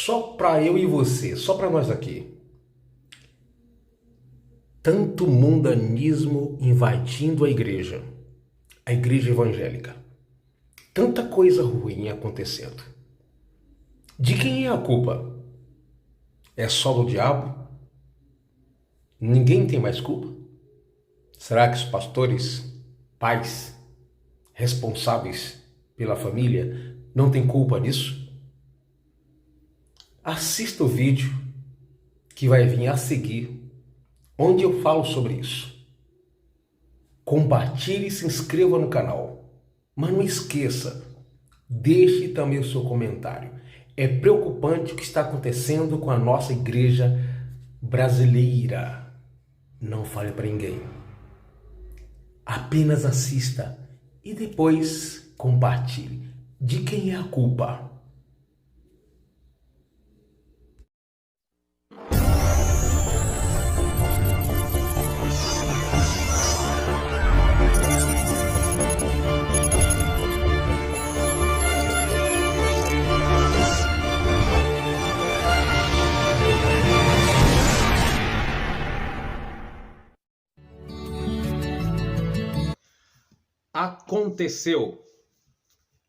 Só para eu e você, só para nós aqui. Tanto mundanismo invadindo a igreja evangélica. Tanta coisa ruim acontecendo. De quem é a culpa? É só do diabo? Ninguém tem mais culpa? Será que os pastores, pais, responsáveis pela família, não têm culpa nisso? Assista o vídeo que vai vir a seguir, onde eu falo sobre isso. Compartilhe e se inscreva no canal. Mas não esqueça, deixe também o seu comentário. É preocupante o que está acontecendo com a nossa igreja brasileira. Não fale para ninguém. Apenas assista e depois compartilhe. De quem é a culpa?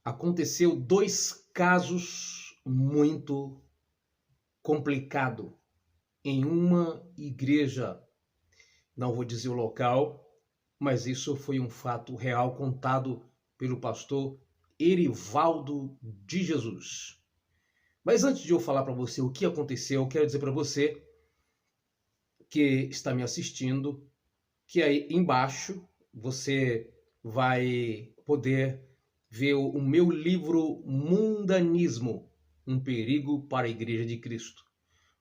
Aconteceu dois casos muito complicados em uma igreja. Não vou dizer o local, mas isso foi um fato real contado pelo pastor Erivaldo de Jesus. Mas antes de eu falar para você o que aconteceu, eu quero dizer para você que está me assistindo que aí embaixo você vai poder ver o meu livro Mundanismo, um perigo para a Igreja de Cristo.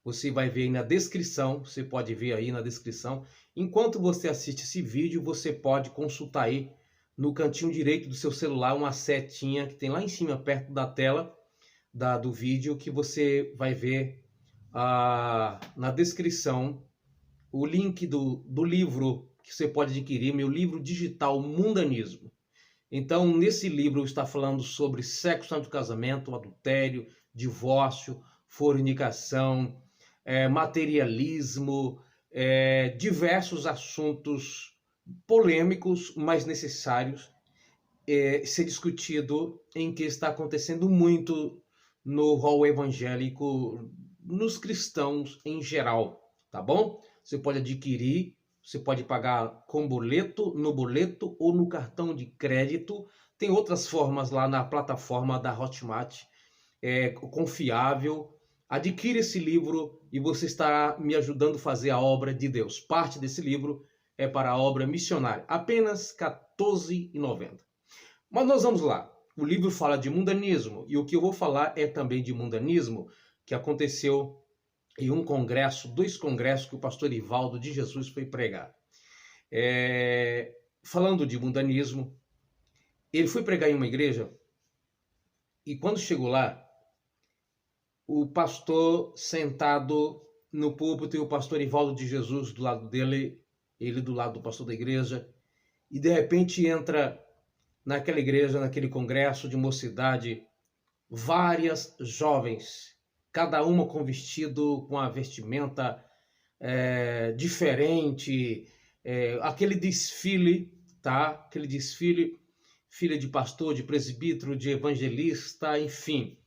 Você vai ver aí na descrição, você pode ver aí na descrição. Enquanto você assiste esse vídeo, você pode consultar aí no cantinho direito do seu celular uma setinha que tem lá em cima, perto da tela do vídeo, que você vai ver na descrição o link do livro que você pode adquirir, meu livro digital Mundanismo. Então, nesse livro está falando sobre sexo antes do casamento, adultério, divórcio, fornicação, materialismo, diversos assuntos polêmicos, mas necessários ser discutido, em que está acontecendo muito no rol evangélico, nos cristãos em geral, tá bom? Você pode adquirir, você pode pagar com boleto, no boleto ou no cartão de crédito. Tem outras formas lá na plataforma da Hotmart, confiável. Adquira esse livro e você estará me ajudando a fazer a obra de Deus. Parte desse livro é para a obra missionária, apenas R$ 14,90. Mas nós vamos lá. O livro fala de mundanismo e o que eu vou falar é também de mundanismo que aconteceu em dois congressos que o pastor Erivaldo de Jesus foi pregar. Falando de mundanismo, ele foi pregar em uma igreja e quando chegou lá, o pastor sentado no púlpito e o pastor Erivaldo de Jesus do lado dele, ele do lado do pastor da igreja, e de repente entra naquela igreja, naquele congresso de mocidade, várias jovens, cada uma com vestido, com a vestimenta diferente, aquele desfile, tá? Aquele desfile, filha de pastor, de presbítero, de evangelista, enfim.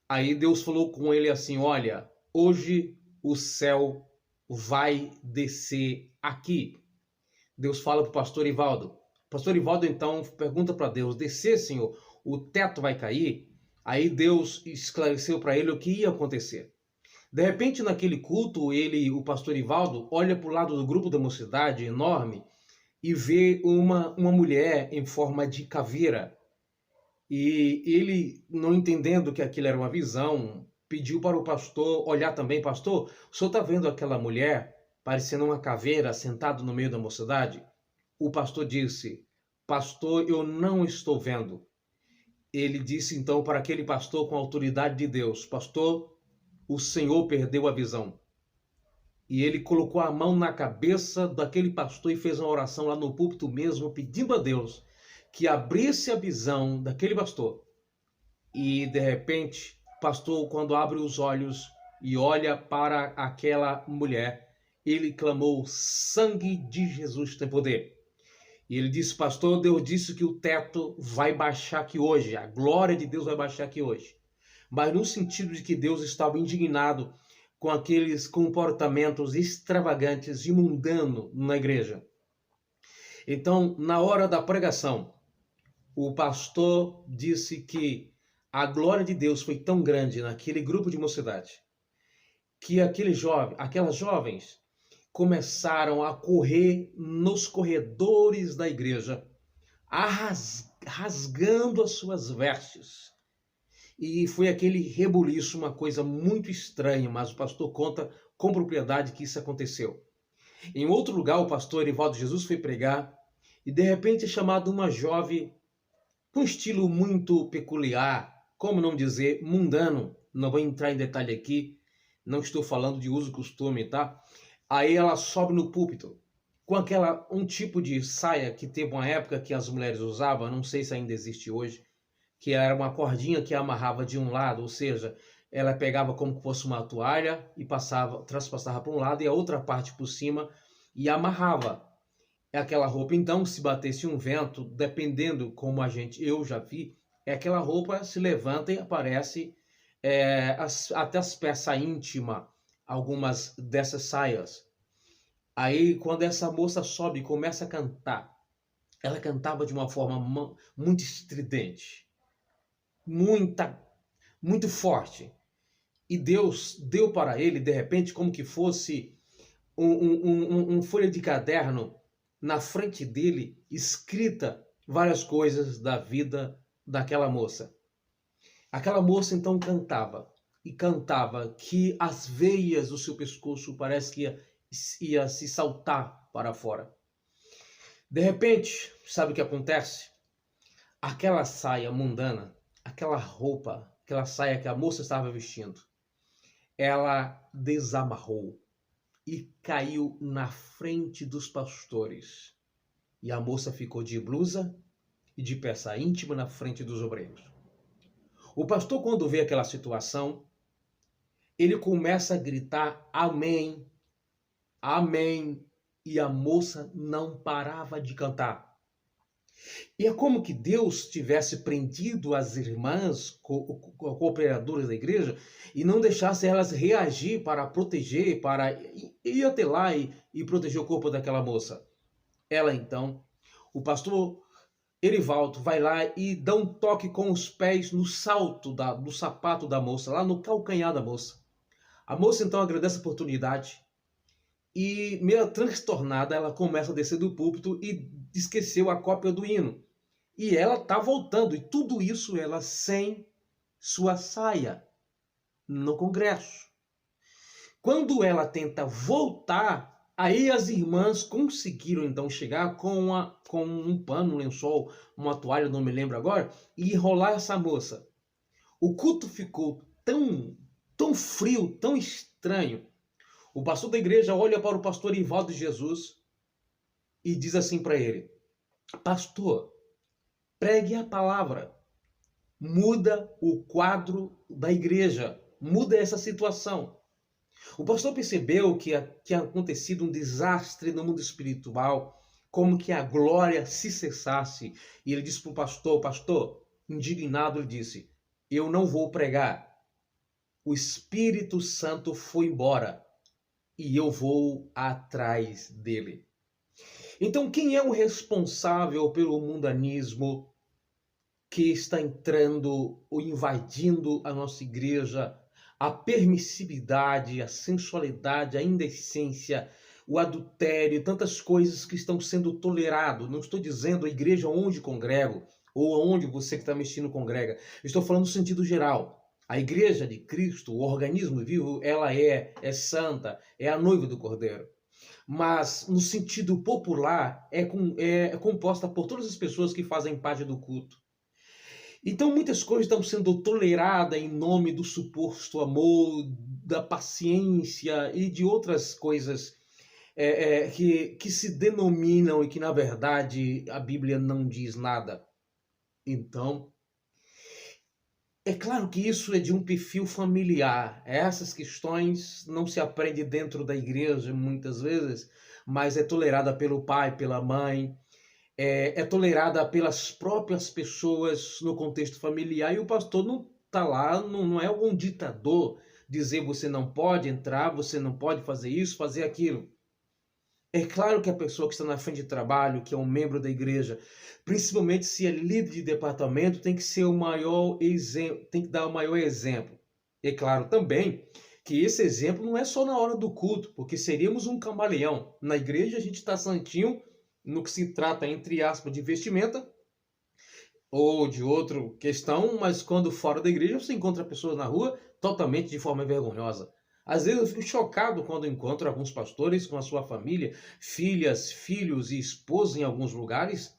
Aí Deus falou com ele assim, olha, hoje o céu vai descer aqui. Deus fala para o pastor Erivaldo. O pastor Erivaldo então pergunta para Deus, descer, Senhor, o teto vai cair? Aí Deus esclareceu para ele o que ia acontecer. De repente, naquele culto, o pastor Erivaldo, olha para o lado do grupo da mocidade, enorme, e vê uma mulher em forma de caveira. E ele, não entendendo que aquilo era uma visão, pediu para o pastor olhar também. Pastor, o senhor está vendo aquela mulher parecendo uma caveira sentada no meio da mocidade? O pastor disse, pastor, eu não estou vendo. Ele disse então para aquele pastor com a autoridade de Deus, pastor, o Senhor perdeu a visão. E ele colocou a mão na cabeça daquele pastor e fez uma oração lá no púlpito mesmo, pedindo a Deus que abrisse a visão daquele pastor. E de repente, pastor, quando abre os olhos e olha para aquela mulher, ele clamou: sangue de Jesus tem poder. E ele disse: pastor, Deus disse que o teto vai baixar aqui hoje, a glória de Deus vai baixar aqui hoje. Mas no sentido de que Deus estava indignado com aqueles comportamentos extravagantes e mundanos na igreja. Então, na hora da pregação, o pastor disse que a glória de Deus foi tão grande naquele grupo de mocidade que aquelas jovens começaram a correr nos corredores da igreja, rasgando as suas vestes. E foi aquele rebuliço, uma coisa muito estranha, mas o pastor conta com propriedade que isso aconteceu. Em outro lugar, o pastor Erivaldo Jesus foi pregar e de repente é chamado uma jovem com estilo muito peculiar, como não dizer, mundano. Não vou entrar em detalhe aqui, não estou falando de uso e costume, tá? Aí ela sobe no púlpito com um tipo de saia que teve uma época que as mulheres usavam, não sei se ainda existe hoje, que era uma cordinha que amarrava de um lado, ou seja, ela pegava como se fosse uma toalha e traspassava para um lado e a outra parte por cima e amarrava. Aquela roupa, então, se batesse um vento, dependendo como eu já vi, aquela roupa se levanta e aparece até as peças íntimas, algumas dessas saias. Aí, quando essa moça sobe e começa a cantar, ela cantava de uma forma muito estridente, muito forte. E Deus deu para ele, de repente, como que fosse um folha de caderno na frente dele, escrita várias coisas da vida daquela moça. Aquela moça então cantava, e cantava que as veias do seu pescoço parece que ia se saltar para fora. De repente, sabe o que acontece? Aquela saia mundana, aquela roupa, aquela saia que a moça estava vestindo, ela desamarrou e caiu na frente dos pastores. E a moça ficou de blusa e de peça íntima na frente dos obreiros. O pastor, quando vê aquela situação, ele começa a gritar amém, amém, e a moça não parava de cantar. E é como que Deus tivesse prendido as irmãs cooperadoras da igreja e não deixasse elas reagir para proteger, para ir até lá e proteger o corpo daquela moça. Ela então, o pastor Erivaldo vai lá e dá um toque com os pés no salto do sapato da moça, lá no calcanhar da moça. A moça então agradece a oportunidade e, meio transtornada, ela começa a descer do púlpito e esqueceu a cópia do hino. E ela está voltando, e tudo isso ela sem sua saia no congresso. Quando ela tenta voltar, aí as irmãs conseguiram então chegar com um pano, um lençol, uma toalha, não me lembro agora, e enrolar essa moça. O culto ficou tão frio, tão estranho. O pastor da igreja olha para o pastor Erivaldo Jesus e diz assim para ele: pastor, pregue a palavra, muda o quadro da igreja, muda essa situação. O pastor percebeu que tinha acontecido um desastre no mundo espiritual, como que a glória se cessasse. E ele disse para o pastor, indignado, ele disse: eu não vou pregar. O Espírito Santo foi embora e eu vou atrás dele. Então, quem é o responsável pelo mundanismo que está entrando ou invadindo a nossa igreja? A permissividade, a sensualidade, a indecência, o adultério, tantas coisas que estão sendo toleradas. Não estou dizendo a igreja onde congrego ou onde você que está mexendo congrega. Estou falando no sentido geral. A igreja de Cristo, o organismo vivo, ela é santa, é a noiva do Cordeiro. Mas no sentido popular é composta por todas as pessoas que fazem parte do culto. Então muitas coisas estão sendo toleradas em nome do suposto amor, da paciência e de outras coisas que se denominam e que na verdade a Bíblia não diz nada. Então, É claro que isso é de um perfil familiar. Essas questões não se aprende dentro da igreja muitas vezes, mas é tolerada pelo pai, pela mãe, é tolerada pelas próprias pessoas no contexto familiar, e o pastor não está lá, não é algum ditador dizer você não pode entrar, você não pode fazer isso, fazer aquilo. É claro que a pessoa que está na frente de trabalho, que é um membro da igreja, principalmente se é líder de departamento, tem que ser o maior exemplo, tem que dar o maior exemplo. É claro também que esse exemplo não é só na hora do culto, porque seríamos um camaleão. Na igreja a gente está santinho no que se trata, entre aspas, de vestimenta ou de outra questão, mas quando fora da igreja você encontra pessoas na rua totalmente de forma vergonhosa. Às vezes eu fico chocado quando encontro alguns pastores com a sua família, filhas, filhos e esposa em alguns lugares,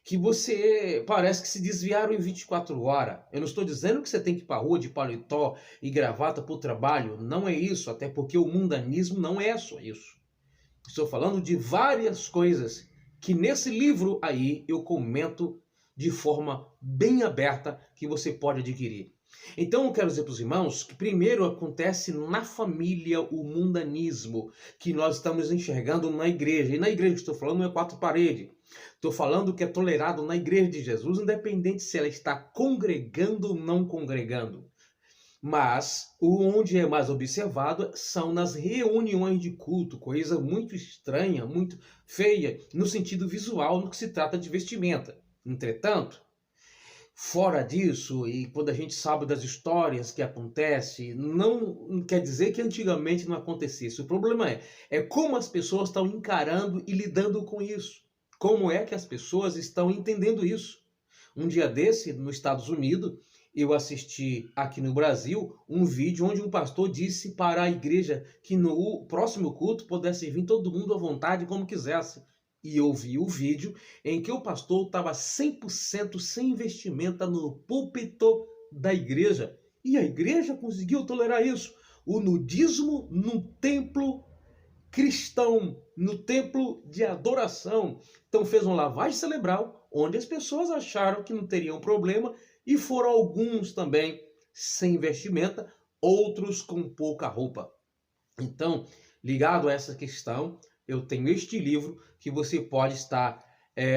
que você parece que se desviaram em 24 horas. Eu não estou dizendo que você tem que ir para a rua de paletó e gravata para o trabalho, não é isso, até porque o mundanismo não é só isso. Estou falando de várias coisas que nesse livro aí eu comento de forma bem aberta que você pode adquirir. Então eu quero dizer para os irmãos que primeiro acontece na família o mundanismo que nós estamos enxergando na igreja. E na igreja que estou falando não é quatro paredes. Estou falando que é tolerado na igreja de Jesus, independente se ela está congregando ou não congregando. Mas onde é mais observado são nas reuniões de culto, coisa muito estranha, muito feia, no sentido visual, no que se trata de vestimenta. Entretanto, fora disso, e quando a gente sabe das histórias que acontecem, não quer dizer que antigamente não acontecesse. O problema é como as pessoas estão encarando e lidando com isso. Como é que as pessoas estão entendendo isso? Um dia desse, nos Estados Unidos, eu assisti aqui no Brasil um vídeo onde um pastor disse para a igreja que no próximo culto pudesse vir todo mundo à vontade como quisesse. E eu vi o vídeo em que o pastor estava 100% sem vestimenta no púlpito da igreja. E a igreja conseguiu tolerar isso. O nudismo no templo cristão, no templo de adoração. Então fez uma lavagem cerebral, onde as pessoas acharam que não teriam problema, e foram alguns também sem vestimenta, outros com pouca roupa. Então, ligado a essa questão, eu tenho este livro que você pode estar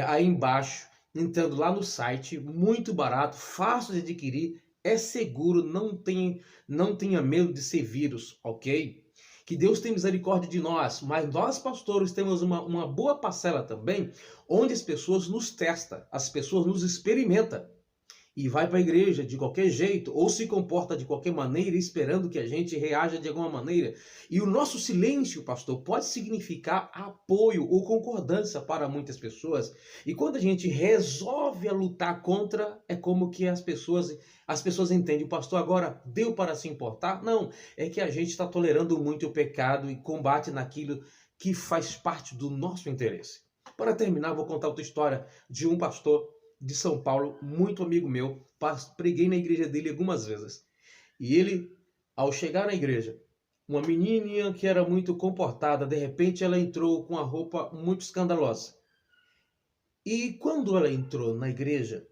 aí embaixo, entrando lá no site, muito barato, fácil de adquirir, é seguro, não tenha medo de ser vírus, ok? Que Deus tenha misericórdia de nós, mas nós pastores temos uma boa parcela também, onde as pessoas nos testam, as pessoas nos experimentam. E vai para a igreja de qualquer jeito, ou se comporta de qualquer maneira, esperando que a gente reaja de alguma maneira. E o nosso silêncio, pastor, pode significar apoio ou concordância para muitas pessoas. E quando a gente resolve a lutar contra, é como que as pessoas entendem, o pastor agora deu para se importar? Não, é que a gente está tolerando muito o pecado e combate naquilo que faz parte do nosso interesse. Para terminar, vou contar outra história de um pastor de São Paulo, muito amigo meu, preguei na igreja dele algumas vezes. E ele, ao chegar na igreja, uma menininha que era muito comportada, de repente ela entrou com uma roupa muito escandalosa. E quando ela entrou na igreja,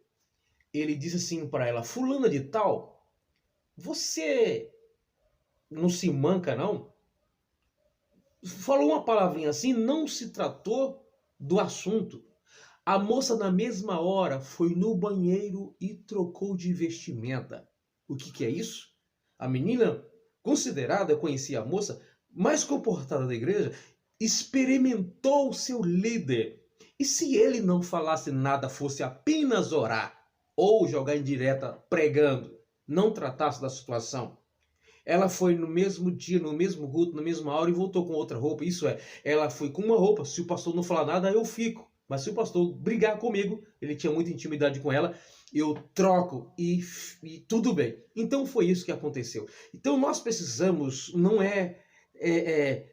ele disse assim para ela: fulana de tal, você não se manca não? Falou uma palavrinha assim, não se tratou do assunto. A moça, na mesma hora, foi no banheiro e trocou de vestimenta. O que é isso? A menina, considerada, conhecia a moça, mais comportada da igreja, experimentou o seu líder. E se ele não falasse nada, fosse apenas orar ou jogar em direta pregando, não tratasse da situação? Ela foi no mesmo dia, no mesmo culto, na mesma hora e voltou com outra roupa. Isso é, ela foi com uma roupa. Se o pastor não falar nada, eu fico. Mas se o pastor brigar comigo, ele tinha muita intimidade com ela, eu troco e tudo bem. Então foi isso que aconteceu. Então nós precisamos, não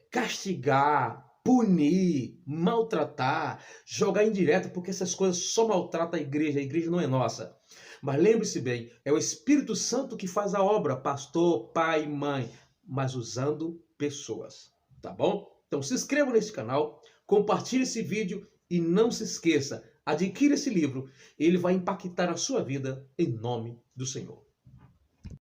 castigar, punir, maltratar, jogar em direto, porque essas coisas só maltratam a igreja não é nossa. Mas lembre-se bem, é o Espírito Santo que faz a obra, pastor, pai, mãe, mas usando pessoas, tá bom? Então se inscreva nesse canal, compartilhe esse vídeo e não se esqueça, adquira esse livro, ele vai impactar a sua vida em nome do Senhor.